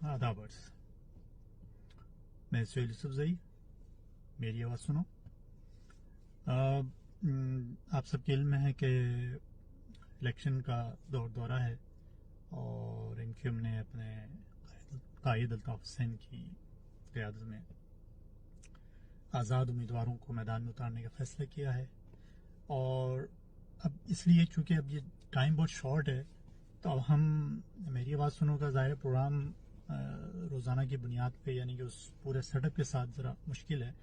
आदाबर्स। मैं सुहेल यूसुफजई, मेरी आवाज़ सुनो। आप सबके इल्म में है कि इलेक्शन का दौरा है और इनके हमने अपने कायद अल्ताफ हुसैन की क़यादत में आज़ाद उम्मीदवारों को मैदान में उतारने का फैसला किया है। और अब इसलिए चूँकि अब ये टाइम बहुत शॉर्ट है, तो अब हम मेरी आवाज़ सुनो का ज़ाहिर प्रोग्राम रोज़ाना की बुनियाद पे, यानी कि उस पूरे सेटअप के साथ ज़रा मुश्किल है,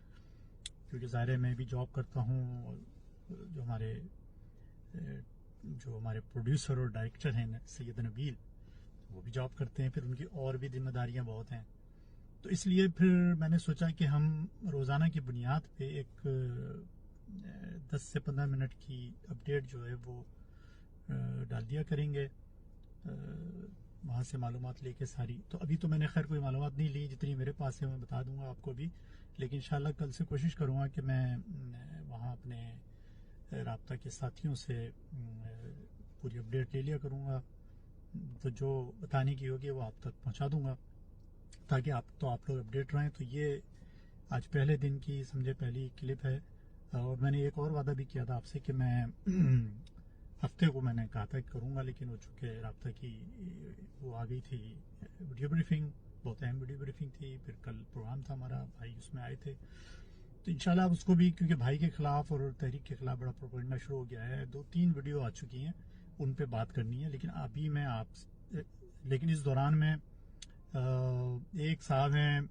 क्योंकि ज़ाहिर है मैं भी जॉब करता हूँ और जो हमारे प्रोड्यूसर और डायरेक्टर हैं सैयद नबील, वो भी जॉब करते हैं, फिर उनकी और भी जिम्मेदारियाँ बहुत हैं। तो इसलिए फिर मैंने सोचा कि हम रोज़ाना की बुनियाद पे एक 10 से 15 मिनट की अपडेट जो है वो डाल दिया करेंगे, वहाँ से मालूमात लेके सारी। तो अभी तो मैंने खैर कोई मालूमात नहीं ली, जितनी मेरे पास है मैं बता दूंगा आपको भी, लेकिन इंशाल्लाह कल से कोशिश करूँगा कि मैं वहाँ अपने राब्ता के साथियों से पूरी अपडेट ले लिया करूँगा, तो जो बताने की होगी वो आप तक पहुँचा दूँगा, ताकि आप लोग अपडेट रहें। तो ये आज पहले दिन की समझे पहली क्लिप है। और मैंने एक और वादा भी किया था आपसे कि मैं हफ्ते को मैंने कहा था करूँगा, लेकिन वो चूँकि राब्ता की वो आ गई थी वीडियो ब्रीफिंग, बहुत अहम वीडियो ब्रीफिंग थी, फिर कल प्रोग्राम था हमारा, भाई उसमें आए थे, तो इंशाल्लाह उसको भी, क्योंकि भाई के खिलाफ और तहरीक के खिलाफ बड़ा प्रोपेगेंडा शुरू हो गया है, 2-3 वीडियो आ चुकी हैं, उन पे बात करनी है। लेकिन अभी मैं लेकिन इस दौरान में एक साहब हैं,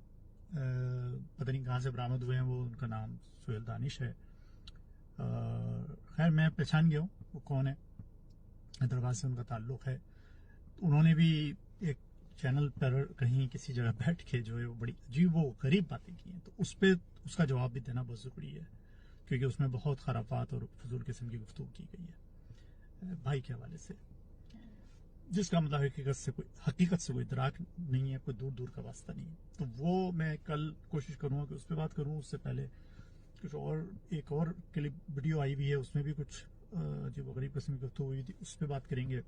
पता नहीं कहाँ से बरामद हुए हैं, वो उनका नाम सुहेल दानिश है। खैर मैं पहचान गया हूँ वो कौन है, हैदराबाद से उनका ताल्लुक है। तो उन्होंने भी एक चैनल पर कहीं किसी जगह बैठ के जो है वो बड़ी अजीब वो गरीब बातें की हैं, तो उसका जवाब भी देना बहुत ज़रूरी है, क्योंकि उसमें बहुत खराफात और फजूल किस्म की गुफ्तगू की गई है भाई के हवाले से, जिसका मतलब हकीकत से कोई इदराक नहीं है, कोई दूर दूर का वास्ता नहीं है। तो वो मैं कल कोशिश करूँगा कि उस पर बात करूँ। उससे पहले कुछ और एक और क्लिप वीडियो आई हुई है, उसमें भी कुछ अजीब गरीब किस्म की गुफ्तगू हुई थी, उस पर बात करेंगे।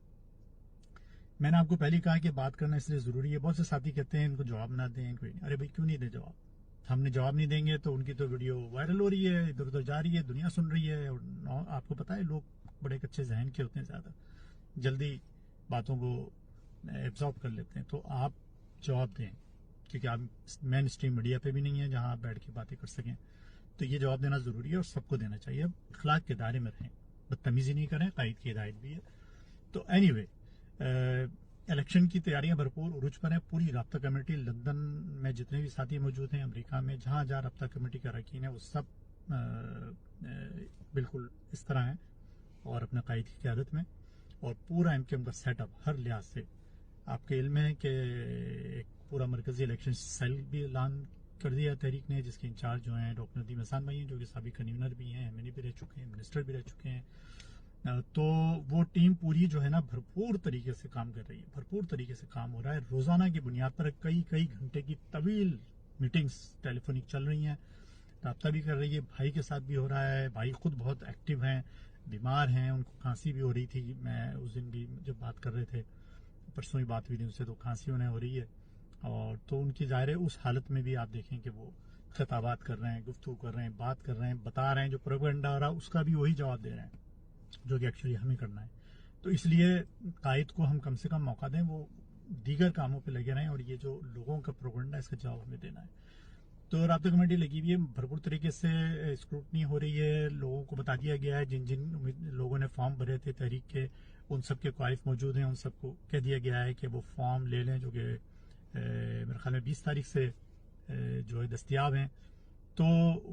मैंने आपको पहले कहा कि बात करना इसलिए ज़रूरी है। बहुत से साथी कहते हैं इनको जवाब ना दें, कोई नहीं। अरे भाई क्यों नहीं दे जवाब? हमने जवाब नहीं देंगे तो उनकी तो वीडियो वायरल हो रही है, इधर उधर जा रही है, दुनिया सुन रही है। और आपको पता है लोग बड़े अच्छे जहन के होते हैं, ज़्यादा जल्दी बातों को एब्जॉर्ब कर लेते हैं। तो आप जवाब दें, क्योंकि आप मेन स्ट्रीम मीडिया पे भी नहीं है जहां आप बैठ के बातें कर सकें। तो ये जवाब देना ज़रूरी है और सबको देना चाहिए। अखलाक के दायरे में रहें, बदतमीजी नहीं करें, कायद की हिदायत भी है। तो एनीवे, इलेक्शन की तैयारियां भरपूर उरूज पर है। पूरी राब्ता कमेटी लंदन में जितने भी साथी मौजूद हैं, अमेरिका में जहां जहां राब्ता कमेटी का अरकान है, वो सब बिल्कुल इस तरह है और अपने कायद की क़यादत में, और पूरा एमकेएम का सेटअप हर लिहाज से। आपके इल्म है कि एक पूरा मरकजी इलेक्शन सेल भी ऐलान कर दिया तहरीक ने, जिसके इंचार्ज जो हैं डॉक्टर नदीम हसन भाई हैं, जो कि साबिक कन्वीनर भी हैं, एमएनए भी रह चुके हैं, मिनिस्टर भी रह चुके हैं। तो वो टीम पूरी जो है ना भरपूर तरीके से काम कर रही है, भरपूर तरीके से काम हो रहा है। रोजाना की बुनियाद पर कई घंटे की तवील मीटिंग्स टेलीफोनिक चल रही हैं, राब्ता भी कर रही है, भाई के साथ भी हो रहा है। भाई खुद बहुत एक्टिव हैं, बीमार हैं, उनको खांसी भी हो रही थी। मैं उस दिन भी जब बात कर रहे थे, परसों ही बात हुई थी उनसे, तो खांसी उन्हें हो रही है। और तो उनकी ज़ाहिर है उस हालत में भी आप देखें कि वो खिताबात कर रहे हैं, गुफ्तगू कर रहे हैं, बात कर रहे हैं, बता रहे हैं, जो प्रोपेगेंडा हो रहा है उसका भी वही जवाब दे रहे हैं, जो कि एक्चुअली हमें करना है। तो इसलिए कायद को हम कम से कम मौका दें, वो दीगर कामों पे लगे रहें, और ये जो लोगों का प्रोपेगेंडा इसका जवाब हमें देना है। तो राब्ता कमेटी लगी हुई है, भरपूर तरीके से स्क्रूटनी हो रही है। लोगों को बता दिया गया है, जिन जिन लोगों ने फॉर्म भरे थे तहरीक के, उन सब के क्वालिफ मौजूद हैं, उन सबको कह दिया गया है कि वो फॉर्म ले लें, जो कि मेरे ख्याल में 20 तारीख से जो है दस्तियाब हैं। तो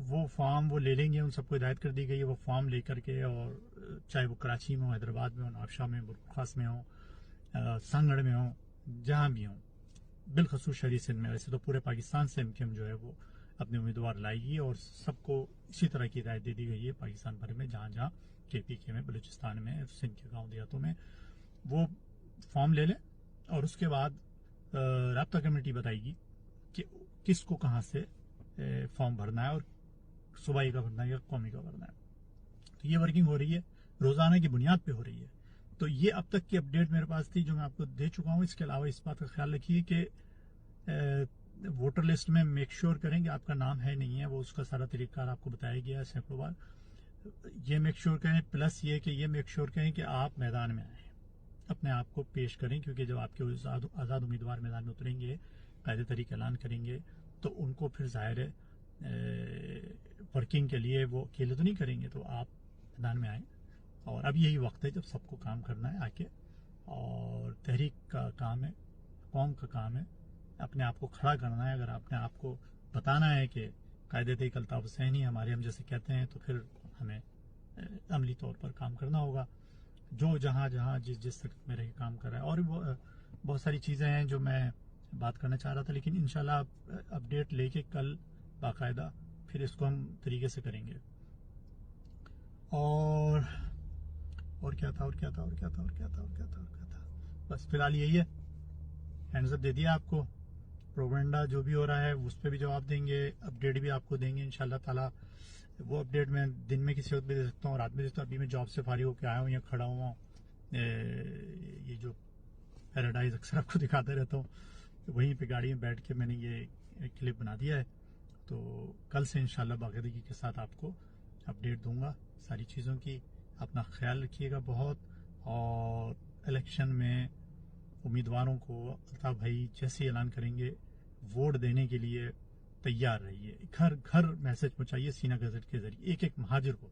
वो फॉर्म वो ले लेंगे, उन सबको हिदायत कर दी गई है वो फॉर्म लेकर के, और चाहे वो कराची में हो, हैदराबाद में हो, नाबशाह में, बुरखास में हो, संगड़ में हो, जहां भी हो, बिलखसूस शहरी सिंध में। वैसे तो पूरे पाकिस्तान से एमकेएम जो है वो अपने उम्मीदवार लाएगी, और सबको इसी तरह की हिदायत दे दी गई है पाकिस्तान भर में, जहां जहां केपीके में, बलूचिस्तान में, सिंध के गाँव देहातों में वो फॉर्म ले लें। और उसके बाद राब्ता कमेटी बताएगी कि किसको कहाँ से फॉर्म भरना है, और सूबाई का भरना है या कौमी का भरना है। तो ये वर्किंग हो रही है, रोजाना की बुनियाद पे हो रही है। तो ये अब तक की अपडेट मेरे पास थी, जो मैं आपको दे चुका हूँ। इसके अलावा इस बात का ख्याल रखिए कि ووٹر لسٹ میں میک شور کریں کہ آپ کا نام ہے نہیں ہے، وہ اس کا سارا طریقہ کار آپ کو بتایا گیا ہے سینکڑوں بار. یہ میک شور کریں، پلس یہ کہ یہ میک شور کریں کہ آپ میدان میں آئیں، اپنے آپ کو پیش کریں، کیونکہ جب آپ کے آزاد امیدوار میدان میں اتریں گے، قاعدے طریقے اعلان کریں گے، تو ان کو پھر ظاہر ہے ورکنگ کے لیے وہ اکیلے تو نہیں کریں گے، تو آپ میدان میں آئیں. اور اب یہی وقت ہے جب سب کو کام کرنا ہے آ کے، اور تحریک کا کام ہے، قوم کا کام ہے، اپنے آپ کو کھڑا کرنا ہے. اگر اپنے آپ کو بتانا ہے کہ قائد تحریک الطاف حسینی ہمارے ہم جیسے کہتے ہیں، تو پھر ہمیں عملی طور پر کام کرنا ہوگا، جو جہاں جس سطح میں رہ کے کام کر رہا ہے. اور بہت ساری چیزیں ہیں جو میں بات کرنا چاہ رہا تھا، لیکن انشاءاللہ اپڈیٹ لے کے کل باقاعدہ پھر اس کو ہم طریقے سے کریں گے. اور کیا تھا بس فی الحال یہی ہے. ہینڈز اپ دے دیا آپ کو، پروپیگنڈا جو بھی ہو رہا ہے اس پہ بھی جواب دیں گے، اپڈیٹ بھی آپ کو دیں گے انشاءاللہ تعالی. وہ اپڈیٹ میں دن میں کسی وقت بھی دے سکتا ہوں، رات میں دے سکتا ہوں. ابھی میں جاب سے فارغ ہو کے آیا ہوں، یہاں کھڑا ہوا ہوں. یہ جو پیراڈائز اکثر آپ کو دکھاتا رہتا ہوں، وہیں پہ گاڑی میں بیٹھ کے میں نے یہ کلپ بنا دیا ہے. تو کل سے انشاءاللہ باقاعدگی کے ساتھ آپ کو اپڈیٹ دوں گا ساری چیزوں کی. اپنا خیال رکھیے گا بہت، اور الیکشن میں امیدواروں کو الطاف بھائی جیسے اعلان کریں گے ووٹ دینے کے لیے تیار رہیے. گھر گھر میسج پہنچائیے سینہ گزٹ کے ذریعے، ایک ایک مہاجر کو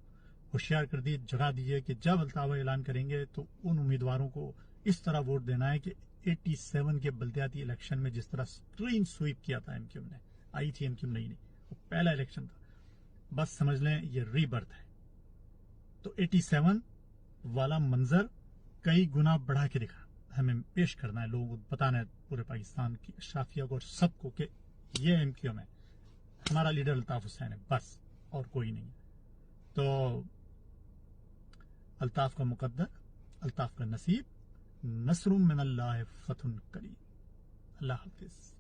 ہوشیار کر دیے، جگہ دیجیے کہ جب الطاف بھائی اعلان کریں گے تو ان امیدواروں کو اس طرح ووٹ دینا ہے کہ 87 کے بلدیاتی الیکشن میں جس طرح اسکرین سویپ کیا تھا ایم کیو نے، آئی تھی ایم کیو نہیں، وہ پہلا الیکشن تھا. بس سمجھ لیں یہ ری برتھ ہے. تو 87 والا منظر کئی گنا بڑھا کے دکھا ہمیں پیش کرنا ہے، لوگوں کو بتانا ہے پورے پاکستان کی اشرافیہ کو اور سب کو کہ یہ ایم کیو میں ہمارا لیڈر الطاف حسین ہے، بس اور کوئی نہیں. تو الطاف کا مقدر، الطاف کا نصیب، نصر من اللہ فتح قریب. اللہ حافظ.